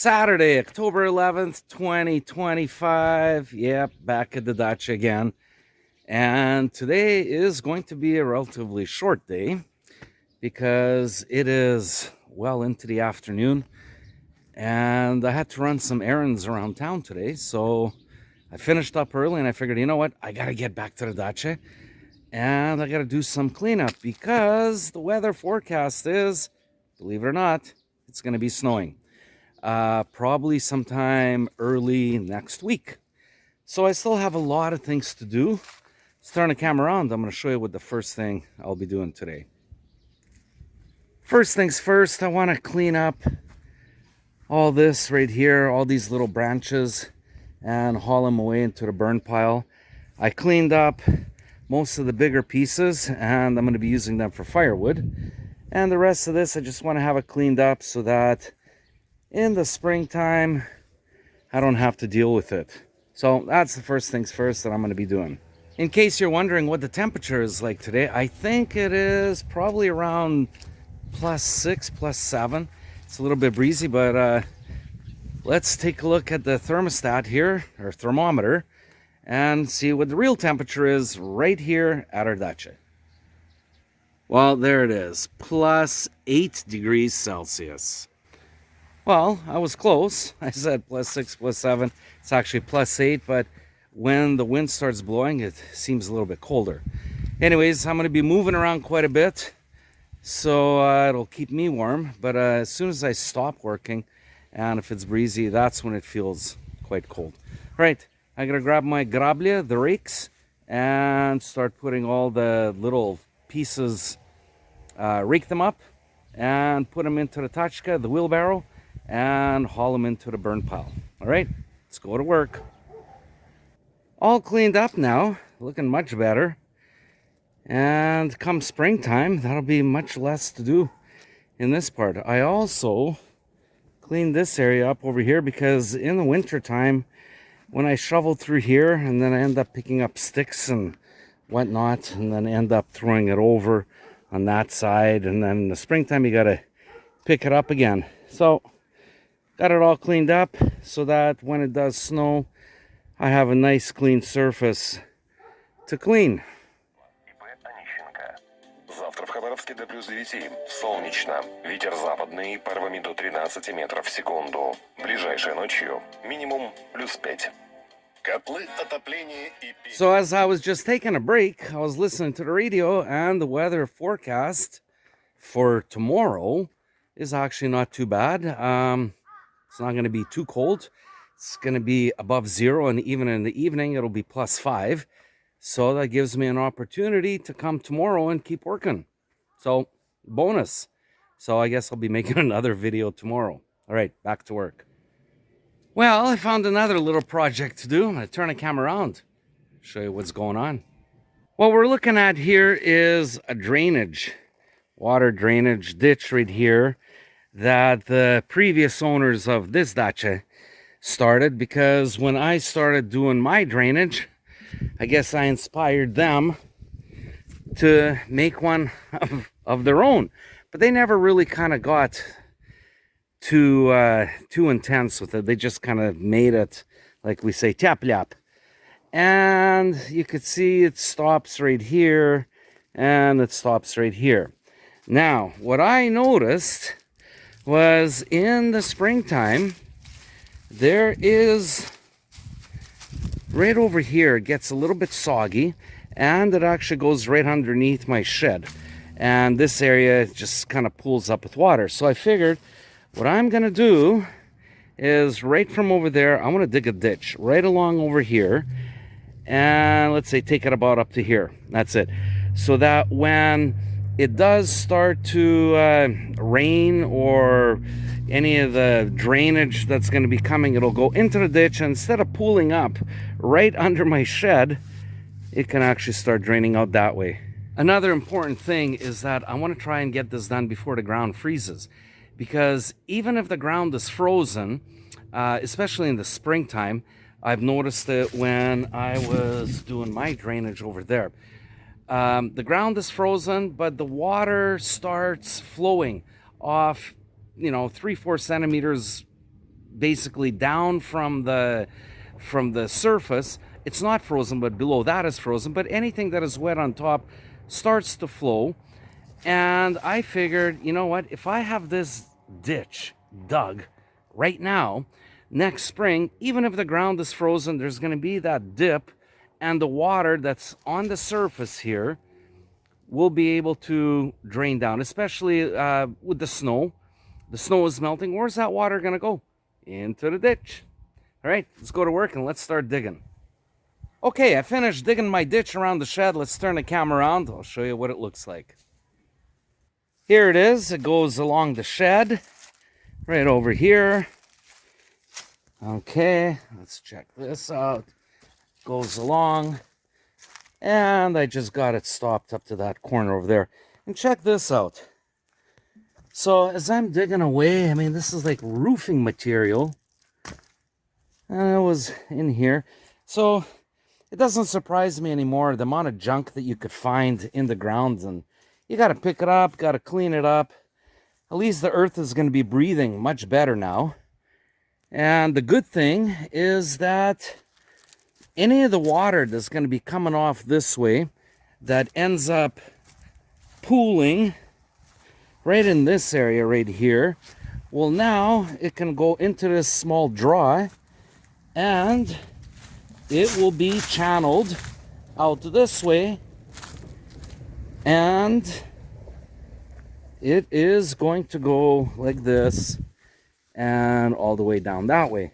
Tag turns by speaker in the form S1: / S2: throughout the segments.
S1: Saturday, October 11th, 2025. Yep, back at the dacha again. And today is going to be a relatively short day because it is well into the afternoon and I had to run some errands around town today. So I finished up early and I figured, you know what? I got to get back to the dacha and I got to do some cleanup because the weather forecast is, believe it or not, it's going to be snowing. Probably sometime early next week. So I still have a lot of things to do. Let's turn the camera around. I'm going to show you what the first thing I'll be doing today. First things first, I want to clean up all this right here, all these little branches, and haul them away into the burn pile. I cleaned up most of the bigger pieces and I'm going to be using them for firewood. And the rest of this, I just want to have it cleaned up so that in the springtime, I don't have to deal with it. So that's the first things first that I'm going to be doing. In case you're wondering what the temperature is like today, I think it is probably around +6, +7. It's a little bit breezy, but let's take a look at the thermostat here, or thermometer, and see what the real temperature is right here at our dacha. Well, there it is, +8 degrees Celsius. Well, I was close. I said +6, +7. It's actually +8, but when the wind starts blowing, it seems a little bit colder. Anyways, I'm going to be moving around quite a bit, so it'll keep me warm. But as soon as I stop working, and if it's breezy, that's when it feels quite cold. All right, I'm going to grab my grablia, the rakes, and start putting all the little pieces, rake them up, and put them into the tachka, the wheelbarrow, and haul them into the burn pile. All right, let's go to work. All cleaned up now, looking much better. And come springtime, that'll be much less to do in this part. I also cleaned this area up over here because in the winter time, when I shovel through here and then I end up picking up sticks and whatnot, and then end up throwing it over on that side, and then in the springtime you gotta pick it up again. So got it all cleaned up so that when it does snow, I have a nice clean surface to clean.
S2: Завтра в Хабаровске до +9. Солнечно. Ветер западный, порывами до 13 метров в секунду. Ближайшей ночью минимум +5. Котлы, отопление и...
S1: So as I was just taking a break, I was listening to the radio, and the weather forecast for tomorrow is actually not too bad. It's not going to be too cold. It's going to be above 0, and even in the evening, it'll be +5. So that gives me an opportunity to come tomorrow and keep working. So, bonus. So I guess I'll be making another video tomorrow. All right, back to work. Well, I found another little project to do. I'm going to turn the camera around, show you what's going on. What we're looking at here is a drainage, water drainage ditch right here that the previous owners of this dacha started, because when I started doing my drainage, I guess I inspired them to make one of their own. But they never really kind of got too intense with it. They just kind of made it, like we say, tap-lap. And you could see it stops right here, and it stops right here. Now, what I noticed was in the springtime, there is, right over here, it gets a little bit soggy, and it actually goes right underneath my shed. And this area just kind of pools up with water. So I figured what I'm going to do is right from over there, I'm going to dig a ditch right along over here. And let's say take it about up to here. That's it. So that when it does start to rain or any of the drainage that's going to be coming, it'll go into the ditch, and instead of pooling up right under my shed, it can actually start draining out that way. Another important thing is that I want to try and get this done before the ground freezes, because even if the ground is frozen, especially in the springtime, I've noticed it when I was doing my drainage over there. The ground is frozen, but the water starts flowing off, 3-4 centimeters basically down from the surface, it's not frozen, but below that is frozen. But anything that is wet on top starts to flow. And I figured, you know what, if I have this ditch dug right now, next spring, even if the ground is frozen, there's going to be that dip, and the water that's on the surface here will be able to drain down, especially with the snow. The snow is melting. Where's that water going to go? Into the ditch. All right, let's go to work and let's start digging. Okay, I finished digging my ditch around the shed. Let's turn the camera around. I'll show you what it looks like. Here it is. It goes along the shed, right over here. Okay, let's check this out. Goes along, and I just got it stopped up to that corner over there. And check this out. So as I'm digging away, I mean, this is like roofing material, and it was in here. So it doesn't surprise me anymore, the amount of junk that you could find in the ground, and you got to pick it up, got to clean it up. At least the earth is going to be breathing much better now. And the good thing is that any of the water that's going to be coming off this way that ends up pooling right in this area right here, well, now it can go into this small draw and it will be channeled out this way, and it is going to go like this and all the way down that way.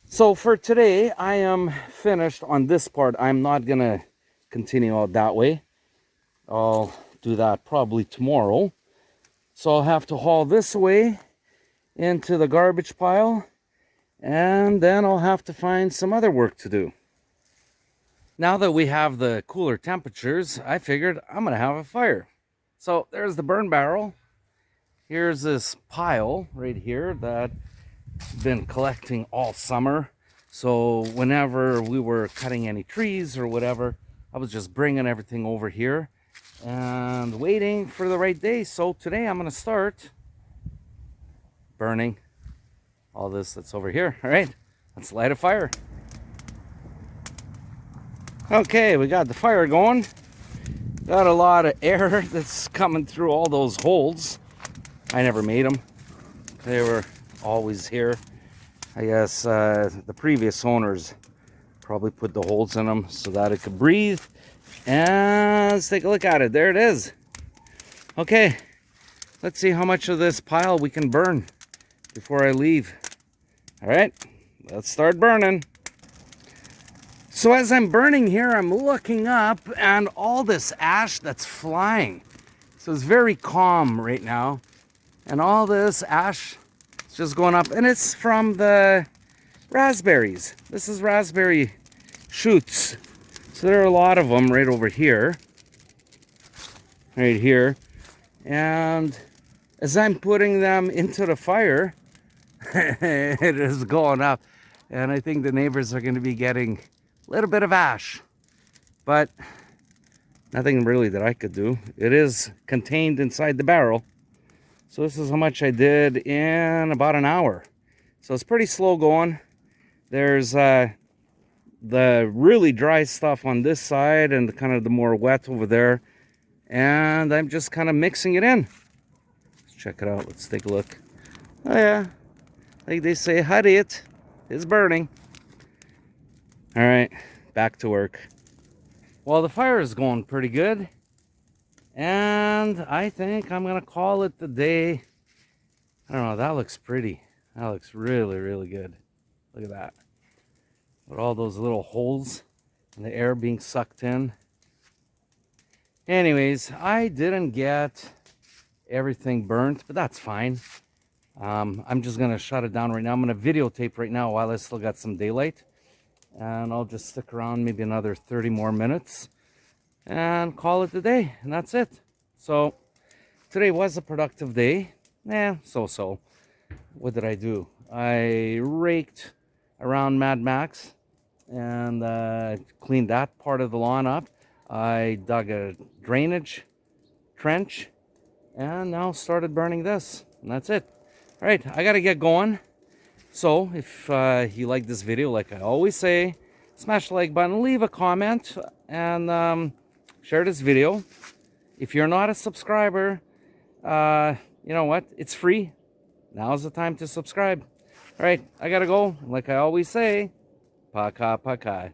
S1: So for today, I am finished on this part. I'm not gonna continue out that way. I'll do that probably tomorrow. So I'll have to haul this away into the garbage pile, and then I'll have to find some other work to do. Now that we have the cooler temperatures, I figured I'm gonna have a fire. So there's the burn barrel. Here's this pile right here that I've been collecting all summer. So whenever we were cutting any trees or whatever, I was just bringing everything over here and waiting for the right day. So today I'm going to start burning all this that's over here. All right, let's light a fire. Okay, we got the fire going. Got a lot of air that's coming through all those holes. I never made them. They were always here. I guess the previous owners probably put the holes in them so that it could breathe. And let's take a look at it. There it is. Okay, let's see how much of this pile we can burn before I leave. All right, let's start burning. So as I'm burning here, I'm looking up and all this ash that's flying. So it's very calm right now. And all this ash is just going up, and it's from the raspberries. This is raspberry shoots. So there are a lot of them right over here. Right here. And as I'm putting them into the fire, it is going up. And I think the neighbors are going to be getting a little bit of ash. But nothing really that I could do. It is contained inside the barrel. So this is how much I did in about an hour. So it's pretty slow going. There's the really dry stuff on this side and kind of the more wet over there. And I'm just kind of mixing it in. Let's check it out. Let's take a look. Oh yeah, like they say, hot it. It's burning. All right, back to work. Well, the fire is going pretty good. And I think I'm going to call it the day. I don't know, that looks pretty. That looks really, really good. Look at that. With all those little holes and the air being sucked in. Anyways, I didn't get everything burnt, but that's fine. I'm just going to shut it down right now. I'm going to videotape right now while I still got some daylight. And I'll just stick around maybe another 30 more minutes. And call it a day, and that's it. So today was a productive day. So. What did I do? I raked around Mad Max and cleaned that part of the lawn up. I dug a drainage trench and now started burning this, and that's it. All right, I gotta get going. So if you like this video, like I always say, smash the like button, leave a comment, and share this video. If you're not a subscriber, you know what? It's free. Now's the time to subscribe. All right, I gotta go. Like I always say, paka paka.